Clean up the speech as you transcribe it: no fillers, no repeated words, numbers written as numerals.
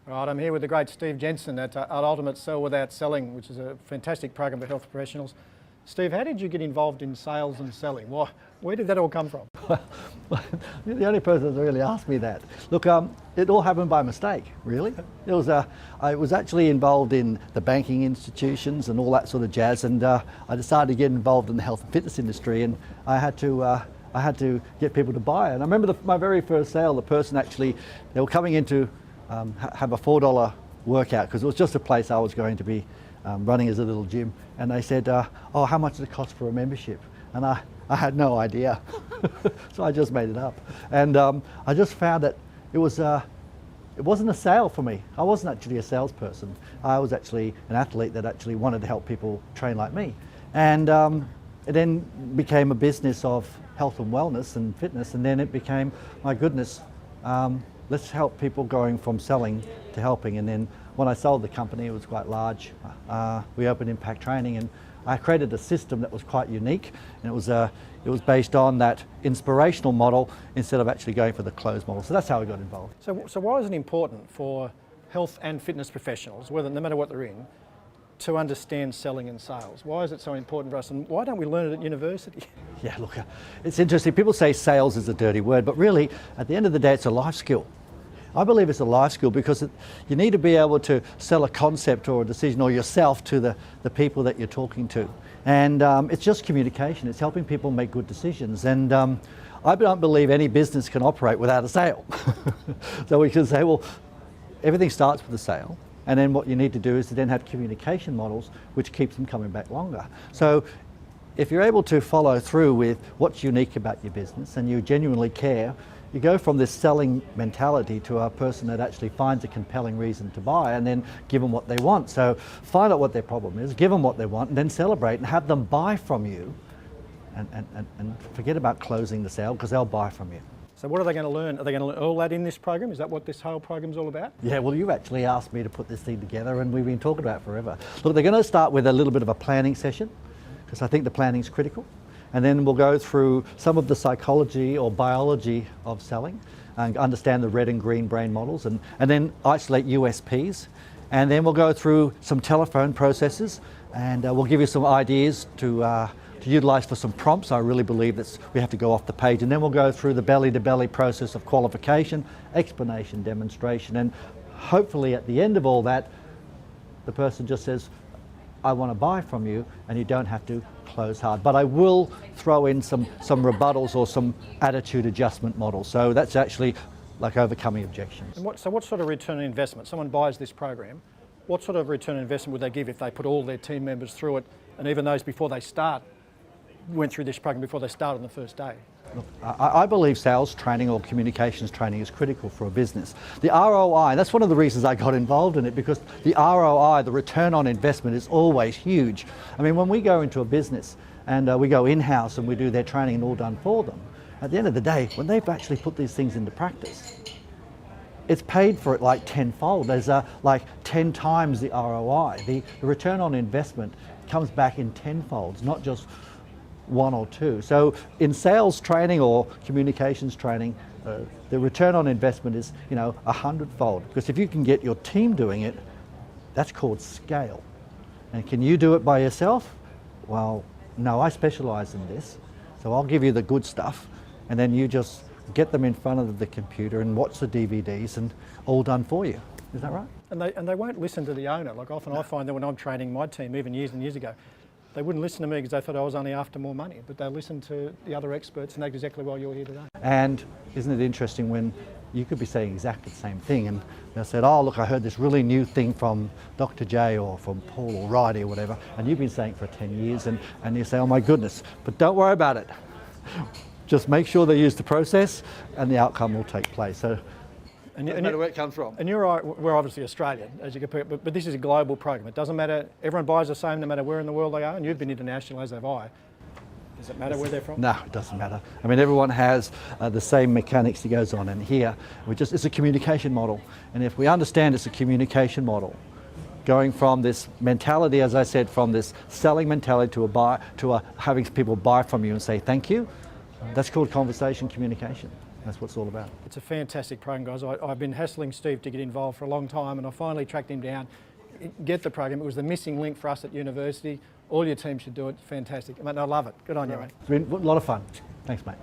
Right, I'm here with the great Steve Jensen at Ultimate Sell Without Selling, which is a fantastic program for health professionals. Steve, how did you get involved in sales and selling? Where did that all come from? You're the only person that's really asked me that. Look, it all happened by mistake, really. I was actually involved in the banking institutions and all that sort of jazz, and I decided to get involved in the health and fitness industry, and I had to get people to buy. And I remember my very first sale, the person actually, they were coming in to have a $4 workout, because it was just a place I was going to be running as a little gym, and they said, oh, how much does it cost for a membership? And I had no idea. So I just made it up, and I just found that it wasn't a sale for me. I wasn't actually a salesperson. I was actually an athlete that actually wanted to help people train like me, and it then became a business of health and wellness and fitness, and then it became, my goodness, let's help people going from selling to helping. And then when I sold the company, it was quite large. We opened Impact Training, and I created a system that was quite unique, and it was based on that inspirational model instead of actually going for the closed model. So that's how I got involved. So why is it important for health and fitness professionals, no matter what they're in, to understand selling and sales? Why is it so important for us, and why don't we learn it at university? Yeah, look, it's interesting. People say sales is a dirty word, but really, at the end of the day, it's a life skill. I believe it's a life skill because you need to be able to sell a concept or a decision or yourself to the people that you're talking to. And it's just communication. It's helping people make good decisions. And I don't believe any business can operate without a sale. So we can say, well, everything starts with a sale. And then what you need to do is to then have communication models which keeps them coming back longer. So if you're able to follow through with what's unique about your business and you genuinely care, you go from this selling mentality to a person that actually finds a compelling reason to buy, and then give them what they want. So find out what their problem is, give them what they want, and then celebrate and have them buy from you, and forget about closing the sale, because they'll buy from you. So what are they going to learn? Are they going to learn all that in this program? Is that what this whole program's all about? Yeah, well, you actually asked me to put this thing together, and we've been talking about it forever. Look, they're going to start with a little bit of a planning session, because I think the planning is critical. And then we'll go through some of the psychology or biology of selling and understand the red and green brain models, and then isolate USPs. And then we'll go through some telephone processes, and we'll give you some ideas to utilize for some prompts. I really believe that we have to go off the page. And then we'll go through the belly-to-belly process of qualification, explanation, demonstration, and hopefully at the end of all that, the person just says, I want to buy from you, and you don't have to close hard. But I will throw in some rebuttals or some attitude adjustment models. So that's actually like overcoming objections. And what sort of return on investment? Someone buys this program, what sort of return on investment would they give if they put all their team members through it, and even those before they start went through this program before they start on the first day? Look, I believe sales training or communications training is critical for a business. The ROI, that's one of the reasons I got involved in it, because the ROI, the return on investment, is always huge. I mean, when we go into a business and we go in-house and we do their training and all done for them, at the end of the day, when they've actually put these things into practice, it's paid for it like tenfold. There's like 10 times the ROI. The return on investment comes back in tenfolds, not just one or two. So in sales training or communications training, the return on investment is 100-fold, because if you can get your team doing it, that's called scale. And can you do it by yourself? Well, no, I specialize in this, so I'll give you the good stuff, and then you just get them in front of the computer and watch the DVDs, and all done for you. Is that right? And they won't listen to the owner. Like often I find that when I'm training my team, even years and years ago, they wouldn't listen to me because they thought I was only after more money, but they listen to the other experts, and that's exactly why you're here today. And isn't it interesting when you could be saying exactly the same thing, and they said, oh, look, I heard this really new thing from Dr. J or from Paul or Wright or whatever, and you've been saying it for 10 years, and you say, oh my goodness, but don't worry about it. Just make sure they use the process and the outcome will take place. So, no matter where it comes from. And we're obviously Australian, as you can put, but this is a global program. It doesn't matter, everyone buys the same no matter where in the world they are, and you've been international as have I. Does it matter where they're from? No, it doesn't matter. I mean, everyone has the same mechanics that goes on, and here, it's a communication model. And if we understand it's a communication model, going from this mentality, as I said, from this selling mentality to having people buy from you and say thank you, that's called conversation communication. That's what it's all about. It's a fantastic program, guys. I've been hassling Steve to get involved for a long time, and I finally tracked him down. Get the program. It was the missing link for us at university. All your team should do it. Fantastic. Mate, I love it. Good on you, mate. It's been a lot of fun. Thanks, mate.